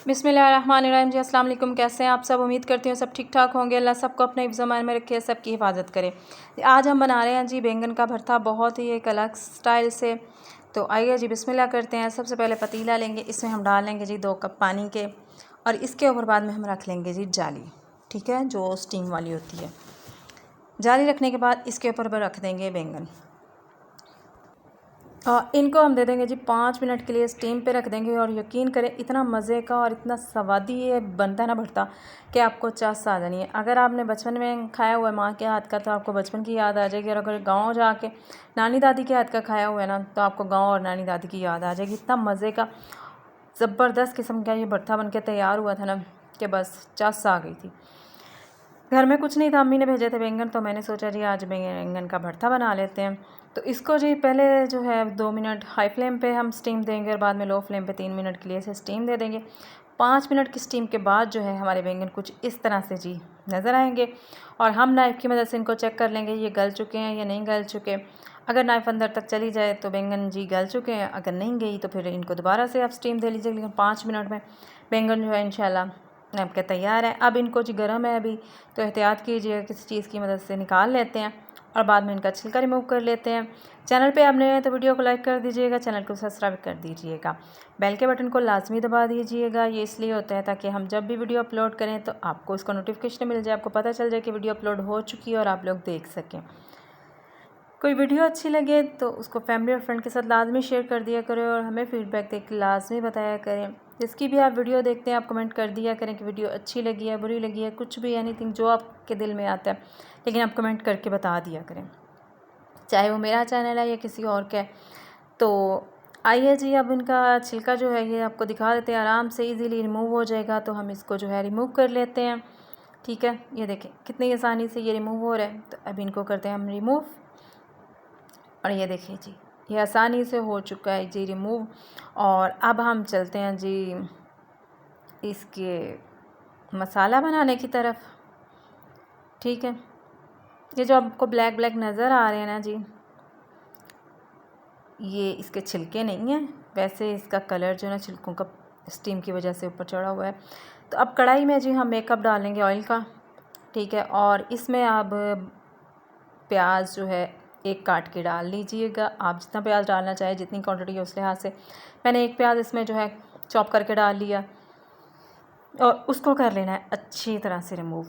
बिस्मिल्लाहिर्रहमानिर्रहीम जी। अस्सलाम वालेकुम। कैसे हैं आप सब? उम्मीद करती हूँ सब ठीक ठाक होंगे। अल्लाह सबको अपने हिफ्ज़ मान में रखे, सबकी हिफाजत करे। आज हम बना रहे हैं जी बैंगन का भरता, बहुत ही एक अलग स्टाइल से। तो आइए जी बिस्मिल्लाह करते हैं। सबसे पहले पतीला लेंगे, इसमें हम डाल लेंगे जी 2 कप पानी के, और इसके ऊपर बाद में हम रख लेंगे जी जाली, ठीक है, जो स्टीम वाली होती है। जाली रखने के बाद इसके ऊपर रख देंगे बैंगन, इनको हम दे देंगे जी 5 मिनट के लिए स्टीम पे रख देंगे। और यकीन करें इतना मज़े का और इतना स्वादी ये बनता है ना भरता, कि आपको चास आ जानी है। अगर आपने बचपन में खाया हुआ है माँ के हाथ का तो आपको बचपन की याद आ जाएगी, और अगर गांव जाके नानी दादी के हाथ का खाया हुआ है ना तो आपको गांव और नानी दादी की याद आ जाएगी। इतना मज़े का ज़बरदस्त किस्म का ये भरता बन के तैयार हुआ था ना कि बस चास आ गई थी। घर में कुछ नहीं था, अम्मी ने भेजे थे बैंगन, तो मैंने सोचा जी आज बैंगन का भरता बना लेते हैं। तो इसको जी पहले जो है 2 मिनट हाई फ्लेम पे हम स्टीम देंगे, और बाद में लो फ्लेम पे 3 मिनट के लिए इसे स्टीम दे देंगे। 5 मिनट की स्टीम के बाद जो है हमारे बैंगन कुछ इस तरह से जी नज़र आएंगे, और हम नाइफ़ की मदद से इनको चेक कर लेंगे ये गल चुके हैं या नहीं गल चुके। अगर नाइफ़ अंदर तक चली जाए तो बैंगन जी गल चुके हैं, अगर नहीं गई तो फिर इनको दोबारा से आप स्टीम दे लीजिए। लेकिन 5 मिनट में बैंगन जो है इंशाल्लाह आपके तैयार है। अब इनको जी गर्म है अभी, तो एहतियात कीजिए किसी चीज़ की मदद से निकाल लेते हैं, और बाद में इनका छिलका रिमूव कर लेते हैं। चैनल पे आप नए हैं तो वीडियो को लाइक कर दीजिएगा, चैनल को सब्सक्राइब कर दीजिएगा, बेल के बटन को लाजमी दबा दीजिएगा। ये इसलिए होता है ताकि हम जब भी वीडियो अपलोड करें तो आपको इसका नोटिफिकेशन मिल जाए, आपको पता चल जाए कि वीडियो अपलोड हो चुकी है और आप लोग देख सकें। कोई वीडियो अच्छी लगे तो उसको फैमिली और फ्रेंड के साथ लाजमी शेयर कर दिया करें, और हमें फ़ीडबैक देख के लाजमी बताया करें। जिसकी भी आप वीडियो देखते हैं आप कमेंट कर दिया करें कि वीडियो अच्छी लगी है, बुरी लगी है, कुछ भी एनीथिंग जो आपके दिल में आता है, लेकिन आप कमेंट करके बता दिया करें, चाहे वो मेरा चैनल है या किसी और का है। तो आइए जी, अब इनका छिलका जो है ये आपको दिखा देते हैं, आराम से इजीली रिमूव हो जाएगा। तो हम इसको जो है रिमूव कर लेते हैं, ठीक है। ये देखें कितनी आसानी से ये रिमूव हो रहा है। तो अब इनको करते हैं हम रिमूव, और ये देखिए जी ये आसानी से हो चुका है जी रिमूव। और अब हम चलते हैं जी इसके मसाला बनाने की तरफ, ठीक है। ये जो आपको ब्लैक ब्लैक नज़र आ रहे हैं ना जी, ये इसके छिलके नहीं हैं, वैसे इसका कलर जो है ना छिलकों का स्टीम की वजह से ऊपर चढ़ा हुआ है। तो अब कढ़ाई में जी हम मेकअप डालेंगे ऑयल का, ठीक है। और इसमें अब प्याज जो है एक काट के डाल लीजिएगा। आप जितना प्याज डालना चाहे, जितनी क्वांटिटी है उस लिहाज से। मैंने एक प्याज इसमें जो है चॉप करके डाल लिया, और उसको कर लेना है अच्छी तरह से रिमूव।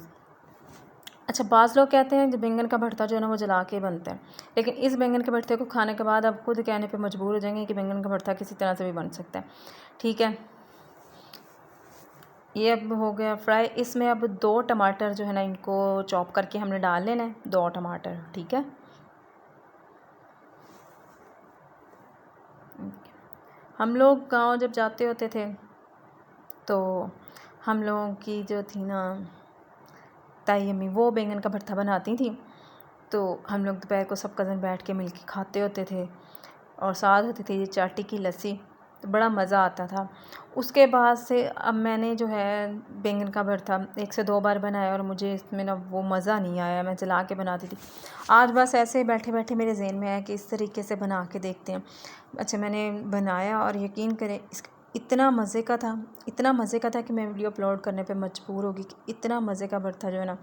अच्छा, बाज़ लोग कहते हैं कि बैंगन का भरता जो है ना वो जला के बनता है, लेकिन इस बैंगन के भरते को खाने के बाद आप खुद कहने पे मजबूर हो जाएंगे कि बैंगन का भरता किसी तरह से भी बन सकता है, ठीक है। ये अब हो गया फ्राई। इसमें अब 2 टमाटर जो है ना इनको चॉप करके हमने डाल लेना है, 2 टमाटर, ठीक है। हम लोग गांव जब जाते होते थे तो हम लोगों की जो थी ना ताई अम्मी, वो बैंगन का भरता बनाती थी। तो हम लोग दोपहर को सब कज़न बैठ के मिल के खाते होते थे, और साथ होती थी ये चाटी की लस्सी, तो बड़ा मज़ा आता था। उसके बाद से अब मैंने जो है बैंगन का भरता 1 से 2 बार बनाया, और मुझे इसमें ना वो मज़ा नहीं आया। मैं जला के बनाती थी। आज बस ऐसे बैठे बैठे मेरे ज़हन में आया कि इस तरीके से बना के देखते हैं। अच्छा, मैंने बनाया, और यकीन करें इतना मज़े का था, इतना मज़े का था कि मैं वीडियो अपलोड करने पे मजबूर होगी कि इतना मज़े का भरता जो है ना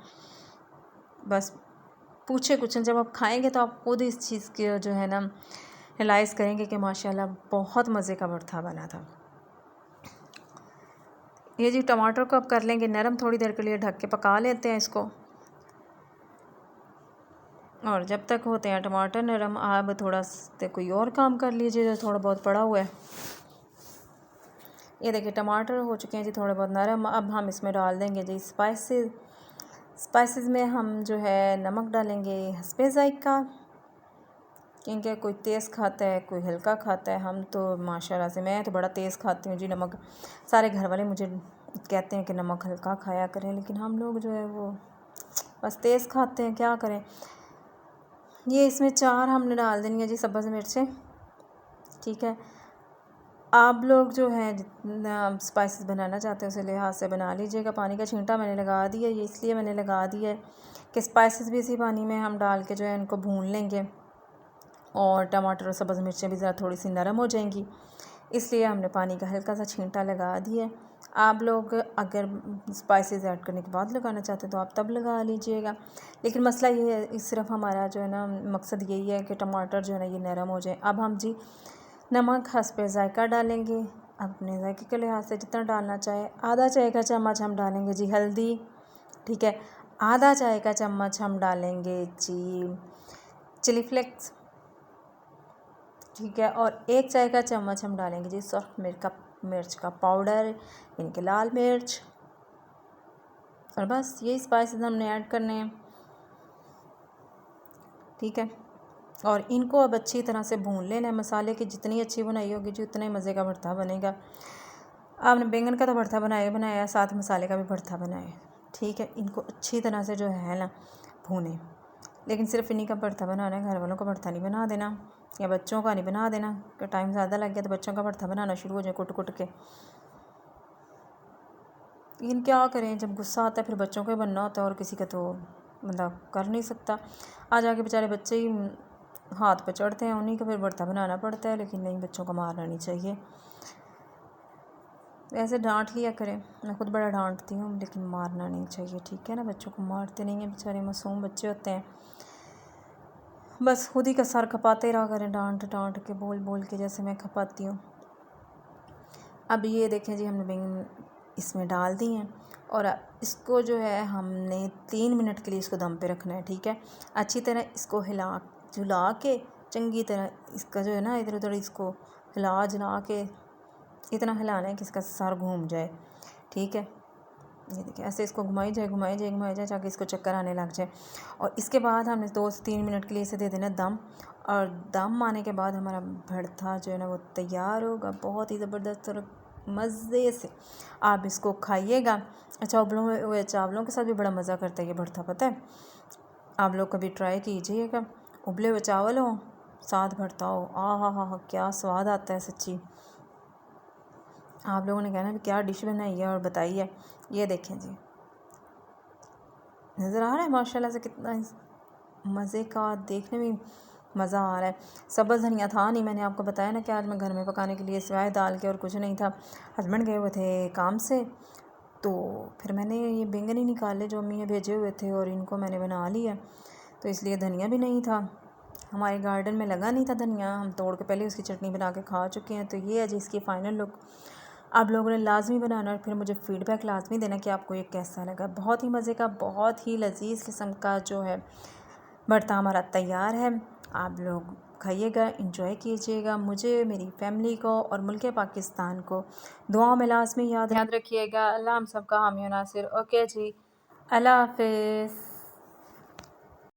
बस पूछे कुछ नहीं। जब आप खाएंगे तो आप खुद इस चीज़ के जो है ना रियलाइज़ करेंगे कि माशाल्लाह बहुत मज़े का भरता बना था। ये जी टमाटर को अब कर लेंगे नरम, थोड़ी देर के लिए ढक के पका लेते हैं इसको। और जब तक होते हैं टमाटर नरम, आप थोड़ा सा कोई और काम कर लीजिए जो थोड़ा बहुत पड़ा हुआ है। ये देखिए टमाटर हो चुके हैं जी थोड़े बहुत नरम। अब हम इसमें डाल देंगे जी स्पाइसेस में हम जो है नमक डालेंगे हस्बे ज़ायक़ा, क्योंकि कोई तेज़ खाता है कोई हल्का खाता है। हम तो माशाल्लाह से, मैं तो बड़ा तेज़ खाती हूँ जी नमक। सारे घर वाले मुझे कहते हैं कि नमक हल्का खाया करें, लेकिन हम लोग जो है वो बस तेज़ खाते हैं, क्या करें। ये इसमें 4 हमने डाल देनी है जी सब्ज़ मिर्चें, ठीक है। आप लोग जो है जितना स्पाइसेस बनाना चाहते हैं उसे लिहाज से बना लीजिएगा। पानी का छींटा मैंने लगा दिया, ये इसलिए मैंने लगा दिया है कि स्पाइसेस भी इसी पानी में हम डाल के जो है इनको भून लेंगे, और टमाटर और सब्ज़ मिर्चें भी ज़रा थोड़ी सी नरम हो जाएंगी, इसलिए हमने पानी का हल्का सा छींटा लगा दिया है। आप लोग अगर स्पाइसेस ऐड करने के बाद लगाना चाहते हैं तो आप तब लगा लीजिएगा। लेकिन मसला ये है, सिर्फ हमारा जो है ना मकसद यही है कि टमाटर जो है ना ये नरम हो जाए। अब हम जी नमक हस्बे ज़ायका डालेंगे, अपने ज़ायके के लिहाज से जितना डालना चाहे। आधा चाय का चम्मच हम डालेंगे जी हल्दी, ठीक है। आधा चाय का चम्मच हम डालेंगे जी चिली फ्लेक्स, ठीक है। और 1 चाय का चम्मच हम डालेंगे जी सख्त मिर्च का पाउडर, यानी कि लाल मिर्च। और बस यही स्पाइसेस हमने ऐड करने हैं, ठीक है। और इनको अब अच्छी तरह से भून लेना है। मसाले की जितनी अच्छी बनाई होगी जी उतना ही मज़े का भरता बनेगा। आपने बैंगन का तो भरता बनाया, साथ मसाले का भी भरता बनाया, ठीक है। इनको अच्छी तरह से जो है ना भूनें। लेकिन सिर्फ इन्हीं का भरता बनाना है, घर वालों का भरता नहीं बना देना, या बच्चों का नहीं बना देना कि टाइम ज़्यादा लग गया तो बच्चों का भरता बनाना शुरू हो जाए कुट कुट के। लेकिन क्या करें, जब गुस्सा आता है फिर बच्चों को ही बनना होता है और किसी का तो मतलब कर नहीं सकता। आ जाके बेचारे बच्चे ही हाथ पे चढ़ते हैं, उन्हीं को फिर भरता बनाना पड़ता है। लेकिन नहीं, बच्चों को मारना नहीं चाहिए। ऐसे डांट लिया करें, मैं खुद बड़ा डांटती हूँ, लेकिन मारना नहीं चाहिए, ठीक है ना। बच्चों को मारते नहीं हैं, बेचारे मासूम बच्चे होते हैं। बस खुद ही का सर खपाते रहा करें, डांट डांट के, बोल बोल के, जैसे मैं खपाती हूँ। अब ये देखें जी, हमने बैंगन इसमें डाल दी हैं और इसको जो है हमने 3 मिनट के लिए इसको दम पे रखना है, ठीक है। अच्छी तरह इसको हिला झुला के, चंगी तरह इसका जो है ना इधर उधर इसको हिला जुला के इतना हिलाना है कि इसका सर घूम जाए, ठीक है। ये देखिए ऐसे इसको घुमाई जाए ताकि इसको चक्कर आने लग जाए। और इसके बाद हमने 2 से 3 मिनट के लिए इसे दे देना दम। और दम आने के बाद हमारा भरता जो है ना वो तैयार होगा, बहुत ही ज़बरदस्त और मज़े से। आप इसको खाइएगा। अच्छा, उबले हुए चावलों के साथ भी बड़ा मज़ा करता है ये भरता, पता है। आप लोग कभी ट्राई कीजिएगा, उबले हुए चावल हो साथ भरता हो, हा क्या स्वाद आता है सच्ची। आप लोगों ने कहना भी क्या डिश बनाई है और बताइए। ये देखें जी, नज़र आ रहा है माशाल्लाह से कितना मज़े का, देखने में मज़ा आ रहा है। सब्ज़ धनिया था नहीं, मैंने आपको बताया ना कि आज मैं घर में पकाने के लिए सिवाय दाल के और कुछ नहीं था। हस्बैंड गए हुए थे काम से, तो फिर मैंने ये बैंगन ही निकाले जो अम्मी ने भेजे हुए थे और इनको मैंने बना लिया। तो इसलिए धनिया भी नहीं था, हमारे गार्डन में लगा नहीं था धनिया, हम तोड़ के पहले उसकी चटनी बना के खा चुके हैं। तो ये है जी इसकी फ़ाइनल लुक। आप लोगों ने लाजमी बनाना और फिर मुझे फ़ीडबैक लाजमी देना कि आपको ये कैसा लगा। बहुत ही मज़े का, बहुत ही लजीज़ किस्म का जो है भरता हमारा तैयार है। आप लोग खाइएगा, इंजॉय कीजिएगा। मुझे, मेरी फैमिली को और मुल्क पाकिस्तान को दुआओं में लाजमी याद रखिएगा। अल्लाह हम सबका हामी और नासिर। ओके जी, अल्लाह हाफिज़।